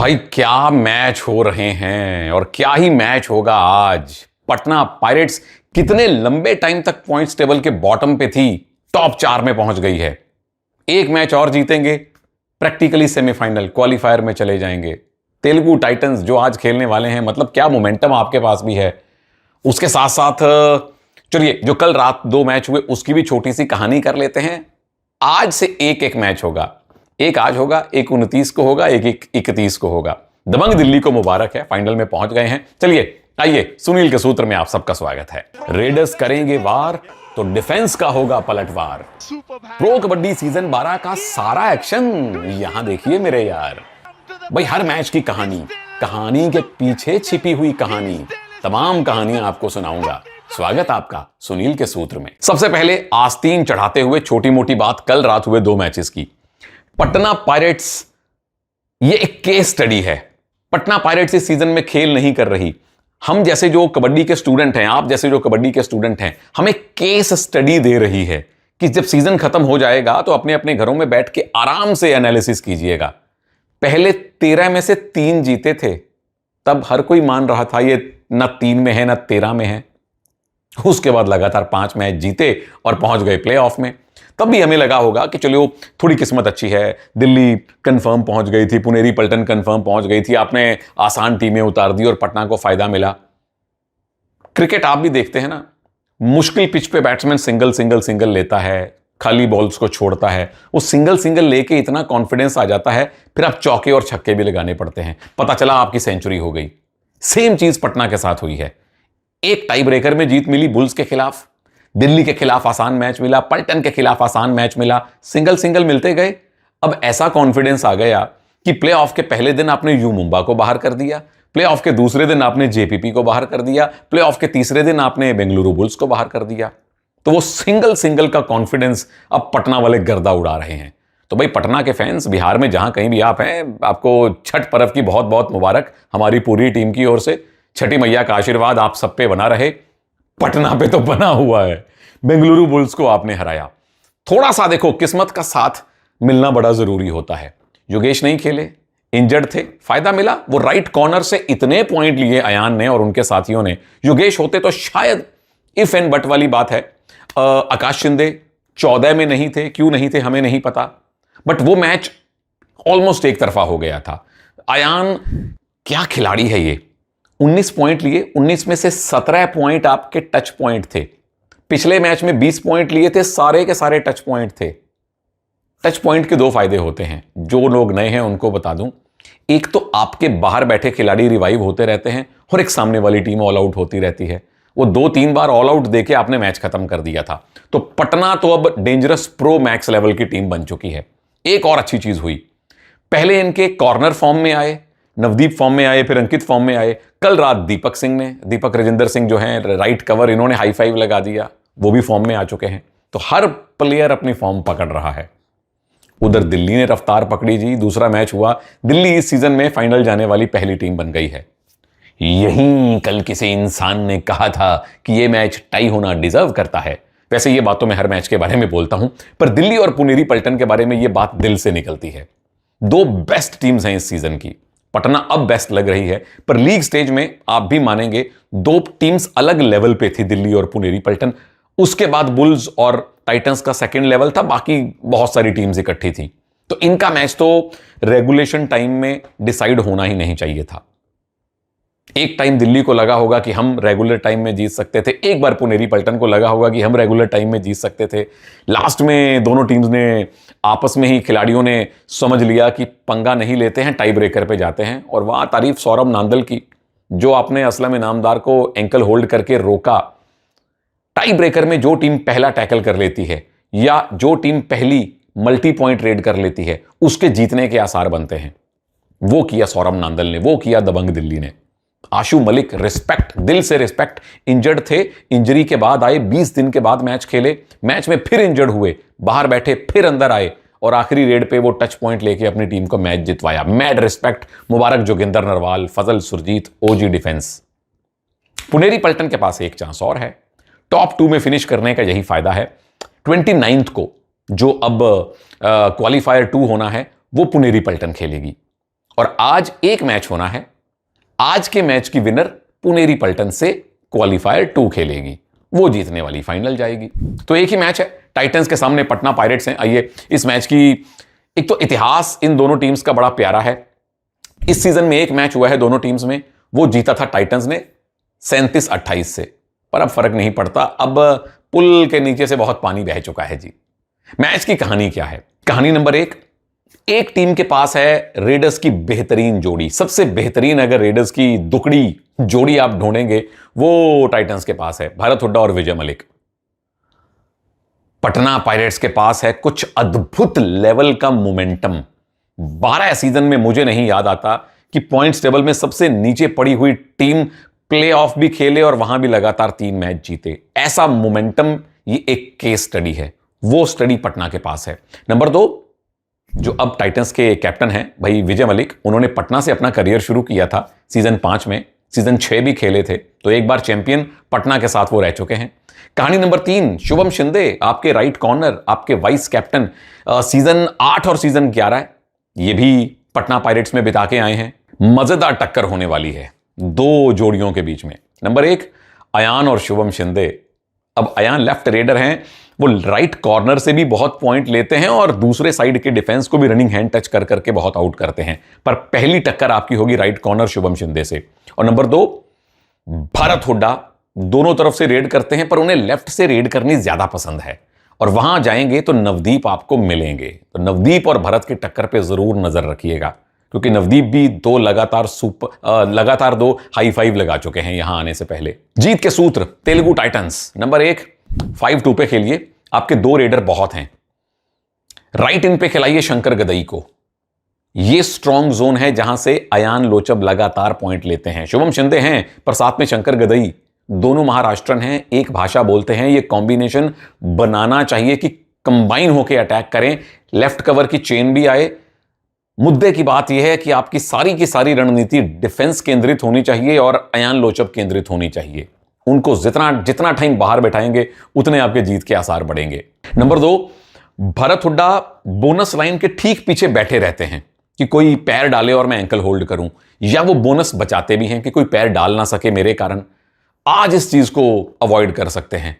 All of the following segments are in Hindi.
भाई क्या मैच हो रहे हैं और क्या ही मैच होगा आज। पटना पायरेट्स कितने लंबे टाइम तक पॉइंट्स टेबल के बॉटम पे थी, टॉप 4 में पहुंच गई है। एक मैच और जीतेंगे, प्रैक्टिकली सेमीफाइनल क्वालिफायर में चले जाएंगे। तेलुगु टाइटंस जो आज खेलने वाले हैं, मतलब क्या मोमेंटम आपके पास भी है। उसके साथ साथ चलिए जो कल रात 2 मैच हुए उसकी भी छोटी सी कहानी कर लेते हैं। आज से एक एक मैच होगा, एक आज होगा, एक 29 को होगा, एक 31 को होगा। दबंग दिल्ली को मुबारक है, फाइनल में पहुंच गए हैं। चलिए आइए, सुनील के सूत्र में आप सबका स्वागत है। रेडर्स करेंगे वार तो डिफेंस का होगा पलटवार। प्रो कबड्डी सीजन 12 का सारा एक्शन यहां देखिए मेरे यार। भाई हर मैच की कहानी, कहानी के पीछे छिपी हुई कहानी, तमाम कहानियां आपको सुनाऊंगा। स्वागत आपका सुनील के सूत्र में। सबसे पहले आस्तीन चढ़ाते हुए छोटी मोटी बात कल रात हुए 2 मैचेस की। पटना पायरेट्स ये एक केस स्टडी है। पटना पायरेट्स इस सीजन में खेल नहीं कर रही। हम जैसे जो कबड्डी के स्टूडेंट हैं, आप जैसे जो कबड्डी के स्टूडेंट हैं, हमें केस स्टडी दे रही है कि जब सीजन खत्म हो जाएगा तो अपने अपने घरों में बैठ के आराम से एनालिसिस कीजिएगा। पहले 13 में से 3 जीते थे, तब हर कोई मान रहा था ये न 3 में है न 13 में है। उसके बाद लगातार 5 मैच जीते और पहुंच गए प्लेऑफ में। तब भी हमें लगा होगा कि चलो थोड़ी किस्मत अच्छी है, दिल्ली कंफर्म पहुंच गई थी, पुनेरी पल्टन कंफर्म पहुंच गई थी, आपने आसान टीमें उतार दी और पटना को फायदा मिला। क्रिकेट आप भी देखते हैं ना, मुश्किल पिच पे बैट्समैन सिंगल सिंगल सिंगल लेता है, खाली बॉल्स को छोड़ता है। वो सिंगल सिंगल लेके इतना कॉन्फिडेंस आ जाता है, फिर आप चौके और छक्के भी लगाने पड़ते हैं, पता चला आपकी सेंचुरी हो गई। सेम चीज पटना के साथ हुई है। एक टाई ब्रेकर में जीत मिली बुल्स के खिलाफ, दिल्ली के खिलाफ आसान मैच मिला, पल्टन के खिलाफ आसान मैच मिला, सिंगल सिंगल मिलते गए। अब ऐसा कॉन्फिडेंस आ गया कि प्लेऑफ के पहले दिन आपने यू मुंबा को बाहर कर दिया, प्लेऑफ के दूसरे दिन आपने जेपीपी को बाहर कर दिया, प्लेऑफ के तीसरे दिन आपने बेंगलुरु बुल्स को बाहर कर दिया। तो वो सिंगल सिंगल का कॉन्फिडेंस अब पटना वाले गर्दा उड़ा रहे हैं। तो भाई पटना के फैंस, बिहार में जहां कहीं भी आप हैं, आपको छठ पर्व की बहुत बहुत मुबारक हमारी पूरी टीम की ओर से। छठी मैया का आशीर्वाद आप सब पे बना रहे। पटना पे तो बना हुआ है। बेंगलुरु बुल्स को आपने हराया। थोड़ा सा देखो, किस्मत का साथ मिलना बड़ा जरूरी होता है। योगेश नहीं खेले, इंजर्ड थे, फायदा मिला। वो राइट कॉर्नर से इतने पॉइंट लिए अयान ने और उनके साथियों ने, योगेश होते तो शायद इफ एंड बट वाली बात है। आकाश शिंदे 14 में नहीं थे, क्यों नहीं थे हमें नहीं पता, बट वो मैच ऑलमोस्ट एक तरफा हो गया था। अयान क्या खिलाड़ी है ये। 19 पॉइंट लिए, 19 में से 17 पॉइंट आपके टच पॉइंट थे। पिछले मैच में 20 पॉइंट लिए थे, सारे के सारे टच पॉइंट थे। टच पॉइंट के 2 फायदे होते हैं, जो लोग नए हैं उनको बता दूं। एक तो आपके बाहर बैठे खिलाड़ी रिवाइव होते रहते हैं और एक सामने वाली टीम ऑल आउट होती रहती है। वो 2-3 बार ऑल आउट देके आपने मैच खत्म कर दिया था। तो पटना तो अब डेंजरस प्रो मैक्स लेवल की टीम बन चुकी है। एक और अच्छी चीज हुई, पहले इनके कॉर्नर फॉर्म में आए, नवदीप फॉर्म में आए, फिर अंकित फॉर्म में आए। कल रात दीपक राजेंद्र सिंह जो हैं राइट कवर, इन्होंने हाई फाइव लगा दिया, वो भी फॉर्म में आ चुके हैं। तो हर प्लेयर अपनी फॉर्म पकड़ रहा है। उधर दिल्ली ने रफ्तार पकड़ी जी, दूसरा मैच हुआ, दिल्ली इस सीजन में फाइनल जाने वाली पहली टीम बन गई है। यहीं कल किसी इंसान ने कहा था कि यह मैच टाई होना डिजर्व करता है। वैसे ये बातों में हर मैच के बारे में बोलता हूं, पर दिल्ली और पुनेरी पल्टन के बारे में यह बात दिल से निकलती है। 2 बेस्ट टीम्स हैं इस सीजन की। पटना अब बेस्ट लग रही है, पर लीग स्टेज में आप भी मानेंगे 2 टीम्स अलग लेवल पे थी, दिल्ली और पुनेरी पल्टन। उसके बाद बुल्स और टाइटंस का सेकंड लेवल था, बाकी बहुत सारी टीम्स इकट्ठी थी। तो इनका मैच तो रेगुलेशन टाइम में डिसाइड होना ही नहीं चाहिए था। एक टाइम दिल्ली को लगा होगा कि हम रेगुलर टाइम में जीत सकते थे, एक बार पुनेरी पल्टन को लगा होगा कि हम रेगुलर टाइम में जीत सकते थे। लास्ट में दोनों टीम्स ने आपस में ही, खिलाड़ियों ने समझ लिया कि पंगा नहीं लेते हैं, टाई ब्रेकर पे जाते हैं। और वहां तारीफ सौरभ नांदल की, जो आपने असलम इनामदार को एंकल होल्ड करके रोका। टाई ब्रेकर में जो टीम पहला टैकल कर लेती है या जो टीम पहली मल्टी पॉइंट रेड कर लेती है, उसके जीतने के आसार बनते हैं। वो किया सौरभ नांदल ने, वो किया दबंग दिल्ली ने। आशु मलिक, रिस्पेक्ट, दिल से रिस्पेक्ट। इंजर्ड थे, इंजरी के बाद आए, 20 दिन के बाद मैच खेले, मैच में फिर इंजर्ड हुए, बाहर बैठे, फिर अंदर आए और आखिरी रेड पे वो टच पॉइंट लेके अपनी टीम को मैच जितवाया। Mad respect. मुबारक जोगिंदर नरवाल, फजल सुरजीत, ओजी डिफेंस। पुनेरी पल्टन के पास एक चांस और है, टॉप 2 में फिनिश करने का यही फायदा है। 29 को जो अब क्वालिफायर 2 होना है, वो पुनेरी पल्टन खेलेगी। और आज एक मैच होना है। आज के मैच की विनर पुनेरी पल्टन से क्वालिफायर 2 खेलेगी, वो जीतने वाली फाइनल जाएगी। तो एक ही मैच है, टाइटंस के सामने पटना पायरेट्स हैं। आइए इस मैच की, एक तो इतिहास इन दोनों टीम्स का बड़ा प्यारा है। इस सीजन में एक मैच हुआ है दोनों टीम्स में, वो जीता था टाइटंस ने 37-28 से, पर अब फर्क नहीं पड़ता, अब पुल के नीचे से बहुत पानी बह चुका है जी। मैच की कहानी क्या है? कहानी नंबर एक टीम के पास है रेडर्स की बेहतरीन जोड़ी, सबसे बेहतरीन अगर रेडर्स की दुकड़ी जोड़ी आप ढूंढेंगे वो टाइटंस के पास है, भरत हुड्डा और विजय मलिक। पटना पायरेट्स के पास है कुछ अद्भुत लेवल का मोमेंटम। 12 सीजन में मुझे नहीं याद आता कि पॉइंट्स टेबल में सबसे नीचे पड़ी हुई टीम प्लेऑफ भी खेले और वहां भी लगातार 3 मैच जीते। ऐसा मोमेंटम, ये एक केस स्टडी है, वो स्टडी पटना के पास है। नंबर 2, जो अब टाइटंस के कैप्टन हैं भाई विजय मलिक, उन्होंने पटना से अपना करियर शुरू किया था सीजन 5 में, सीजन 6 भी खेले थे, तो एक बार चैंपियन पटना के साथ वो रह चुके हैं। कहानी नंबर 3, शुभम शिंदे, आपके राइट कॉर्नर, आपके वाइस कैप्टन, सीजन 8 और सीजन 11 ये भी पटना पायरेट्स में बिता के आए हैं। मजेदार टक्कर होने वाली है दो जोड़ियों के बीच में। नंबर 1, अयान और शुभम शिंदे। अब अयान लेफ्ट रेडर हैं, वो राइट कॉर्नर से भी बहुत पॉइंट लेते हैं और दूसरे साइड के डिफेंस को भी रनिंग हैंड टच कर करके बहुत आउट करते हैं, पर पहली टक्कर आपकी होगी राइट कॉर्नर शुभम शिंदे से। और नंबर 2, भरत हुड्डा, दोनों तरफ से रेड करते हैं पर उन्हें लेफ्ट से रेड करनी ज्यादा पसंद है, और वहां जाएंगे तो नवदीप आपको मिलेंगे। तो नवदीप और भरत की टक्कर पे जरूर नजर रखिएगा, क्योंकि नवदीप भी लगातार 2 हाई 5 लगा चुके हैं यहां आने से पहले। जीत के सूत्र तेलुगु टाइटंस। नंबर 1, 5-2 पे खेलिए, आपके 2 रेडर बहुत हैं। राइट इन पे खिलाइए शंकर गदई को, ये स्ट्रॉन्ग जोन है जहां से अयान लोचब लगातार पॉइंट लेते हैं। शुभम शिंदे हैं पर साथ में शंकर गदई, दोनों महाराष्ट्रन हैं, एक भाषा बोलते हैं। ये कॉम्बिनेशन बनाना चाहिए कि कंबाइन होकर अटैक करें, लेफ्ट कवर की चेन भी आए। मुद्दे की बात यह है कि आपकी सारी की सारी रणनीति डिफेंस केंद्रित होनी चाहिए और अयान लोचब केंद्रित होनी चाहिए। उनको जितना टाइम बाहर बैठाएंगे उतने आपके जीत के आसार बढ़ेंगे। Number 2, Bharat Hooda bonus line के ठीक पीछे बैठे रहते हैं कि कोई पैर डाले और मैं एंकल होल्ड करूं, या वो बोनस बचाते भी हैं कि कोई पैर डाल ना सके मेरे कारण। आज इस चीज को अवॉइड कर सकते हैं,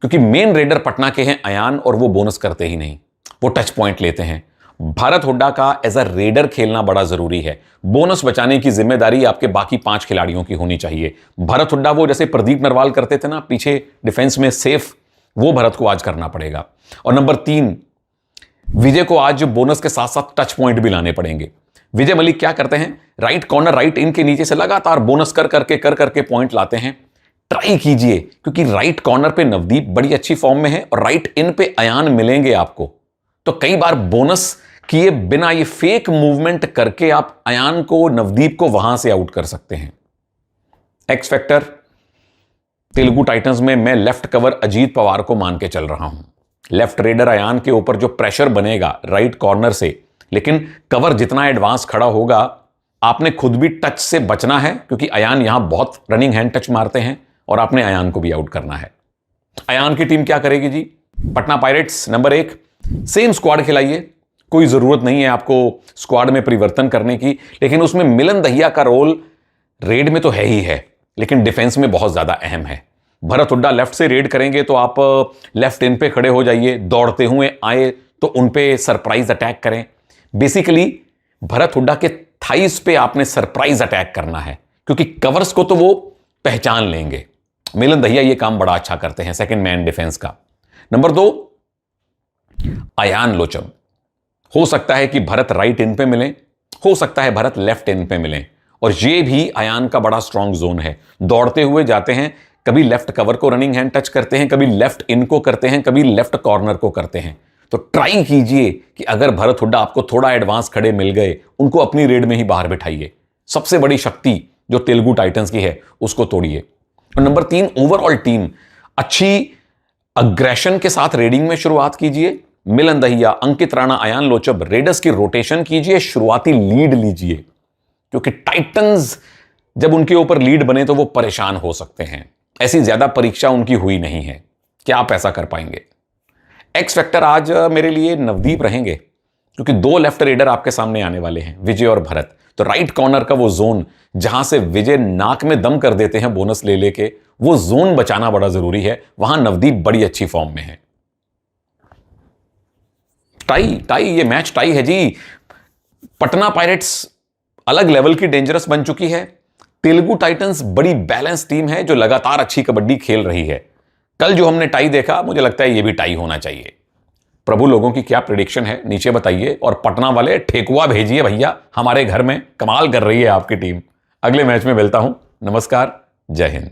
क्योंकि मेन रेडर पटना के हैं अयान, और वो बोनस करते ही नहीं, वो टच पॉइंट लेते हैं। भरत हुड्डा का एज अ रेडर खेलना बड़ा जरूरी है, बोनस बचाने की जिम्मेदारी आपके बाकी 5 खिलाड़ियों की होनी चाहिए। भरत हुड्डा वो जैसे प्रदीप नरवाल करते थे ना पीछे डिफेंस में सेफ, वो भरत को आज करना पड़ेगा। और नंबर 3, विजय को आज बोनस के साथ साथ टच पॉइंट भी लाने पड़ेंगे। विजय मलिक क्या करते हैं, राइट कॉर्नर राइट इन के नीचे से लगातार बोनस कर करके पॉइंट लाते हैं। ट्राई कीजिए, क्योंकि राइट कॉर्नर पे नवदीप बड़ी अच्छी फॉर्म में है और राइट इन पे अयान मिलेंगे आपको, तो कई बार बोनस किए बिना ये फेक मूवमेंट करके आप अयान को, नवदीप को वहां से आउट कर सकते हैं। एक्स फैक्टर तेलुगु टाइटंस में मैं लेफ्ट कवर अजीत पवार को मान के चल रहा हूं। लेफ्ट रेडर अयान के ऊपर जो प्रेशर बनेगा राइट कॉर्नर से, लेकिन कवर जितना एडवांस खड़ा होगा आपने खुद भी टच से बचना है, क्योंकि अयान यहां बहुत रनिंग हैंड टच मारते हैं और आपने अयान को भी आउट करना है। अयान की टीम क्या करेगी जी? Patna pirates number 1, same squad खिलाइए, कोई जरूरत नहीं है आपको स्क्वाड में परिवर्तन करने की, लेकिन उसमें मिलन दहिया का रोल रेड में तो है ही है, लेकिन डिफेंस में बहुत ज्यादा अहम है। भरत हुड्डा लेफ्ट से रेड करेंगे तो आप लेफ्ट इन पे खड़े हो जाइए, दौड़ते हुए आए तो उन पे सरप्राइज अटैक करें। बेसिकली भरत हुड्डा के थाइस पे आपने सरप्राइज अटैक करना है, क्योंकि कवर्स को तो वो पहचान लेंगे। मिलन दहिया ये काम बड़ा अच्छा करते हैं सेकंड मैन डिफेंस का। नंबर 2, अयान लोचब। हो सकता है कि भरत राइट इन पे मिले, हो सकता है भरत लेफ्ट इन पे मिले, और ये भी अयान का बड़ा स्ट्रॉन्ग जोन है। दौड़ते हुए जाते हैं, कभी लेफ्ट कवर को रनिंग हैंड टच करते हैं, कभी लेफ्ट इन को करते हैं, कभी लेफ्ट कॉर्नर को करते हैं। तो ट्राई कीजिए कि अगर भरत हुड्डा आपको थोड़ा एडवांस खड़े मिल गए, उनको अपनी रेड में ही बाहर बिठाइए। सबसे बड़ी शक्ति जो तेलुगु टाइटंस की है उसको तोड़िए। और नंबर 3, ओवरऑल टीम अच्छी अग्रेशन के साथ रेडिंग में शुरुआत कीजिए। मिलन दहिया, अंकित राणा, अयान लोचब, रेडर्स की रोटेशन कीजिए, शुरुआती लीड लीजिए, क्योंकि टाइटंस जब उनके ऊपर लीड बने तो वो परेशान हो सकते हैं। ऐसी ज्यादा परीक्षा उनकी हुई नहीं है, क्या आप ऐसा कर पाएंगे? एक्स फैक्टर आज मेरे लिए नवदीप रहेंगे, क्योंकि दो लेफ्ट रेडर आपके सामने आने वाले हैं, विजय और भरत। तो राइट कॉर्नर का वो जोन जहां से विजय नाक में दम कर देते हैं बोनस ले लेके, वो जोन बचाना बड़ा जरूरी है। वहां नवदीप बड़ी अच्छी फॉर्म में है। टाई टाई, ये मैच टाई है जी। पटना पायरेट्स अलग लेवल की डेंजरस बन चुकी है। तेलुगु टाइटंस बड़ी बैलेंस टीम है जो लगातार अच्छी कबड्डी खेल रही है। कल जो हमने टाई देखा, मुझे लगता है ये भी टाई होना चाहिए। प्रभु, लोगों की क्या प्रेडिक्शन है नीचे बताइए, और पटना वाले ठेकुआ भेजिए भैया हमारे घर में, कमाल कर रही है आपकी टीम। अगले मैच में मिलता हूं। नमस्कार, जय हिंद।